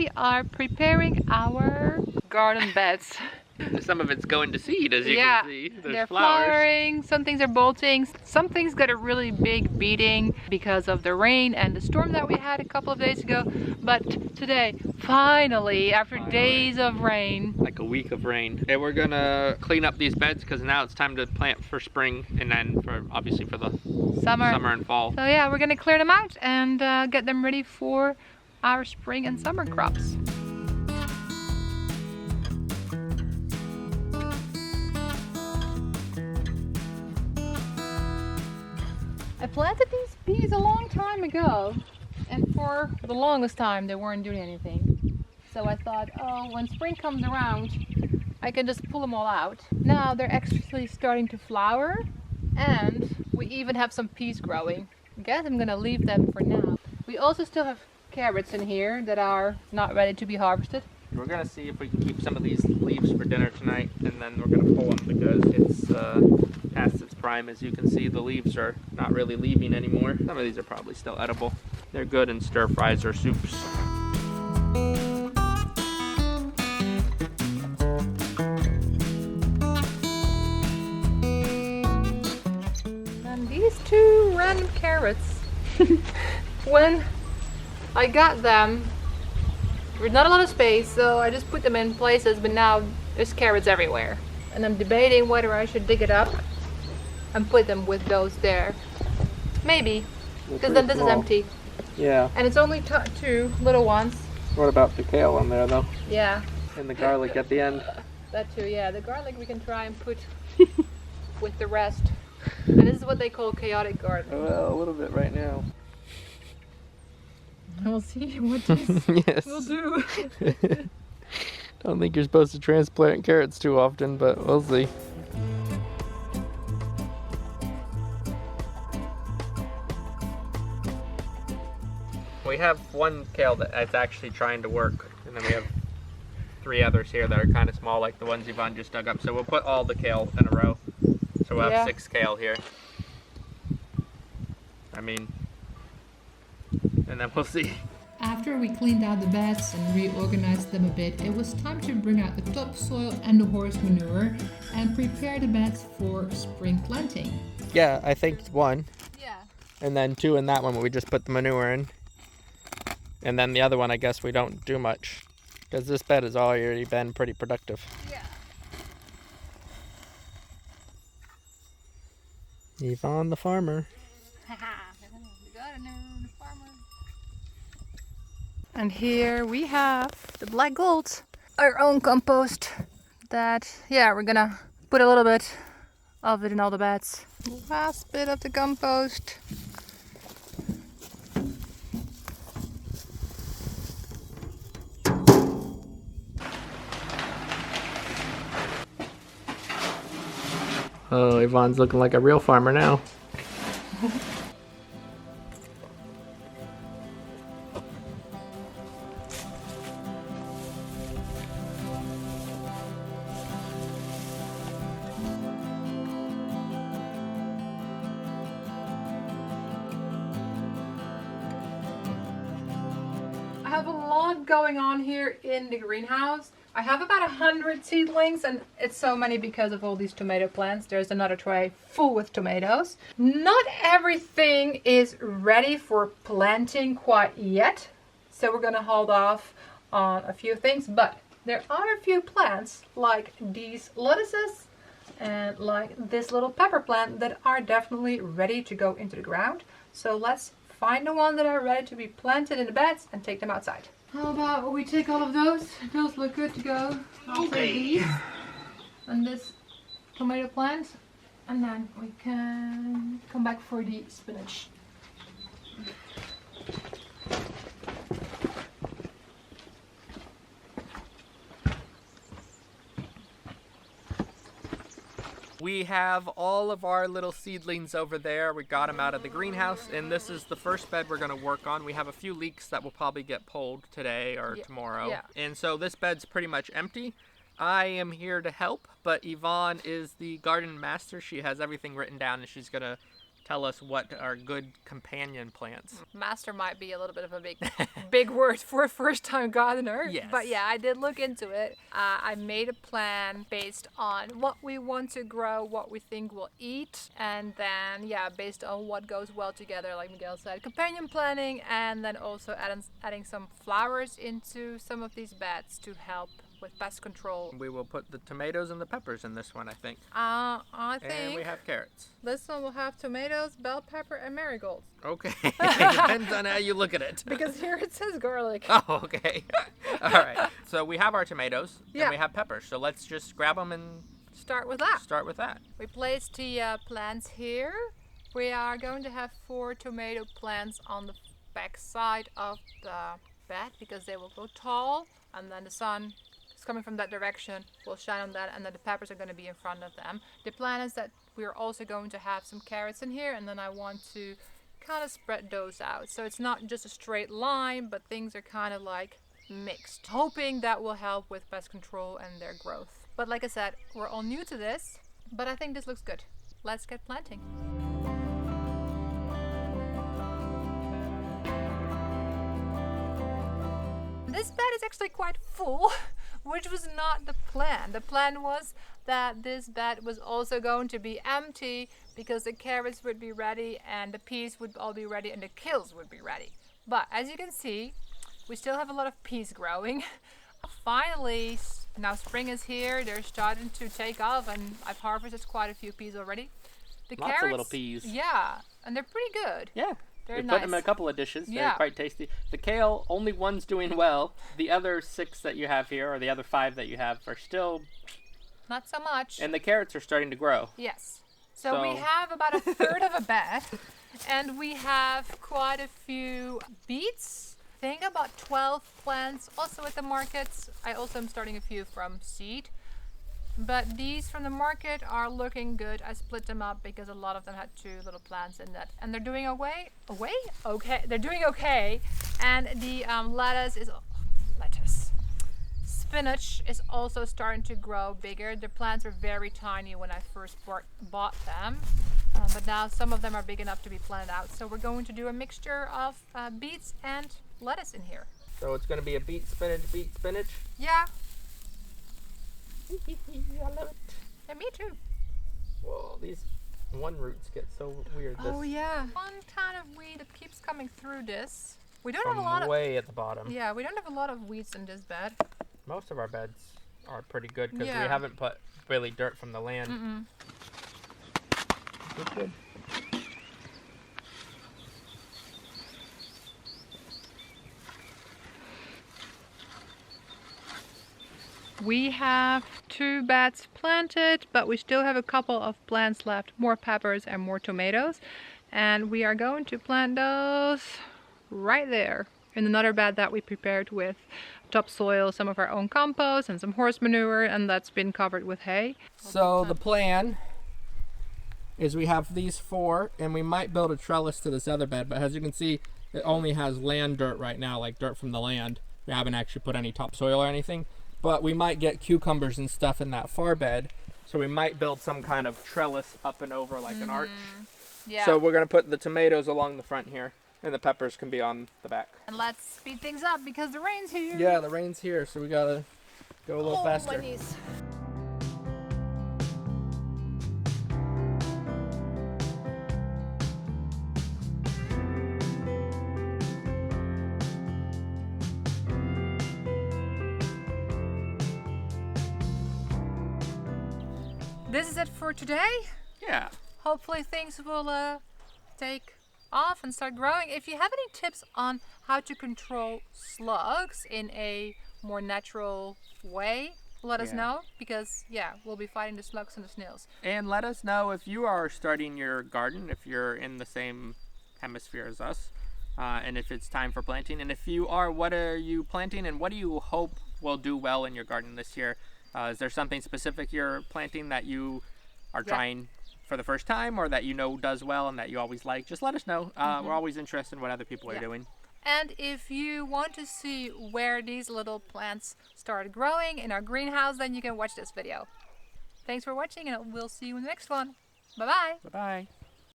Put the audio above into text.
we are preparing our garden beds. Some of it's going to seed, as you can see. There's they're flowers. flowering, some things are bolting, some things got a really big beating because of the rain and the storm that we had a couple of days ago. But today, finally, after days of rain. Like a week of rain. And we're gonna clean up these beds because now it's time to plant for spring and then for obviously for the summer and fall. So yeah, we're gonna clear them out and get them ready for our spring and summer crops. I planted these peas a long time ago, and for the longest time they weren't doing anything. So I thought, oh, when spring comes around, I can just pull them all out. Now they're actually starting to flower, and we even have some peas growing. I guess I'm gonna leave them for now. We also still have carrots in here that are not ready to be harvested. We're gonna see if we can keep some of these leaves for dinner tonight, and then we're gonna pull them because it's past its prime. As you can see, the leaves are not really leaving anymore. Some of these are probably still edible. They're good in stir fries or soups. And these two random carrots, when I got them, there's not a lot of space, so I just put them in places, but now there's carrots everywhere. And I'm debating whether I should dig it up and put them with those there. Maybe, because then this is empty. Yeah. And it's only two little ones. What about the kale on there though? Yeah. And the garlic at the end? That too, yeah. The garlic we can try and put with the rest. And this is what they call chaotic gardening. Well, a little bit right now. We'll see what this Yes. will do. Don't think you're supposed to transplant carrots too often, but we'll see. We have one kale that's actually trying to work, and then we have 3 others here that are kind of small, like the ones Yvonne just dug up. So we'll put all the kale in a row. So we'll have 6 kale here. I mean, and then we'll see. After we cleaned out the beds and reorganized them a bit, it was time to bring out the topsoil and the horse manure and prepare the beds for spring planting. Yeah, I think 1. Yeah. And then 2 in that one where we just put the manure in. And then the other one, I guess we don't do much, because this bed has already been pretty productive. Yeah. Yvonne the farmer. And here we have the black gold, our own compost that, yeah, we're gonna put a little bit of it in all the beds. Last bit of the compost. Oh, Yvonne's looking like a real farmer now. I have a lot going on here in the greenhouse. I have about 100 seedlings, and it's so many because of all these tomato plants. There's another tray full with tomatoes. Not everything is ready for planting quite yet, so we're gonna hold off on a few things, but there are a few plants like these lettuces and like this little pepper plant that are definitely ready to go into the ground. So let's find the ones that are ready to be planted in the beds and take them outside. How about we take all of those? Those look good to go. I'll take these and this tomato plant, and then we can come back for the spinach. We have all of our little seedlings over there. We got them out of the greenhouse, and this is the first bed we're going to work on. We have a few leeks that will probably get pulled today or tomorrow. Yeah. And so this bed's pretty much empty. I am here to help, but Yvonne is the garden master. She has everything written down, and she's going to tell us what are good companion plants. Master might be a little bit of a big word for a first-time gardener. Yes. But yeah, I did look into it. I made a plan based on what we want to grow, what we think we'll eat, and then yeah, based on what goes well together, like Miguel said, companion planting, and then also adding some flowers into some of these beds to help with pest control. We will put the tomatoes and the peppers in this one, I think. I And think we have carrots. this one will have tomatoes, bell pepper, and marigolds. Okay. Depends on how you look at it. Because here it says garlic. Oh, okay. All right. So we have our tomatoes Yeah. and we have peppers. So let's just grab them and Start with that. start with that. We placed the plants here. We are going to have 4 tomato plants on the back side of the bed because they will go tall, and then the sun is coming from that direction, will shine on that, and then the peppers are going to be in front of them. The plan is that we're also going to have some carrots in here, and then I want to kind of spread those out. So it's not just a straight line, but things are kind of like mixed, hoping that will help with pest control and their growth. But like I said, we're all new to this, but I think this looks good. Let's get planting. This bed is actually quite full, which was not the plan. The plan was that this bed was also going to be empty because the carrots would be ready and the peas would all be ready and the kills would be ready. But as you can see, we still have a lot of peas growing. Finally, now spring is here, they're starting to take off, and I've harvested quite a few peas already. The Lots carrots, of little peas. Yeah, and they're pretty good. Yeah. They're We nice. put them in a couple of dishes. Yeah. They're quite tasty. The kale, only one's doing well. The other 6 that you have here, or the other 5 that you have, are still... Not so much. And the carrots are starting to grow. Yes. So we So- have about a third of a bed, and we have quite a few beets. I think about 12 plants also at the markets. I also am starting a few from seed. But these from the market are looking good. I split them up because a lot of them had 2 little plants in that. And they're doing okay. They're doing okay. And the spinach is also starting to grow bigger. The plants were very tiny when I first bought them. But now some of them are big enough to be planted out. So we're going to do a mixture of beets and lettuce in here. So it's going to be a beet spinach. Yeah, I love it. and me too. Whoa, these one roots get so weird. Oh yeah. One kind of weed that keeps coming through this. We don't have From a lot of way at the bottom. Yeah, we don't have a lot of weeds in this bed. Most of our beds are pretty good because Yeah. we haven't put really dirt from the land. Good. We have 2 beds planted, but we still have a couple of plants left, more peppers and more tomatoes. And we are going to plant those right there in another bed that we prepared with topsoil, some of our own compost and some horse manure, and that's been covered with hay. So the plan is we have these 4, and we might build a trellis to this other bed, but as you can see, it only has land dirt right now, like dirt from the land. We haven't actually put any topsoil or anything, but we might get cucumbers and stuff in that far bed, so we might build some kind of trellis up and over like an arch. Yeah. So we're going to put the tomatoes along the front here, and the peppers can be on the back. And let's speed things up because the rain's here. Yeah, the rain's here, so we got to go a little faster. My knees. This is it for today. Yeah. Hopefully things will take off and start growing. If you have any tips on how to control slugs in a more natural way, let us Yeah. know, because yeah, we'll be fighting the slugs and the snails. And let us know if you are starting your garden, if you're in the same hemisphere as us, and if it's time for planting. And if you are, what are you planting and what do you hope will do well in your garden this year? Is there something specific you're planting that you are trying for the first time, or that you know does well and that you always like? Just let us know. We're always interested in what other people are doing. And if you want to see where these little plants start growing in our greenhouse, then you can watch this video. Thanks for watching, and we'll see you in the next one. Bye-bye. Bye-bye.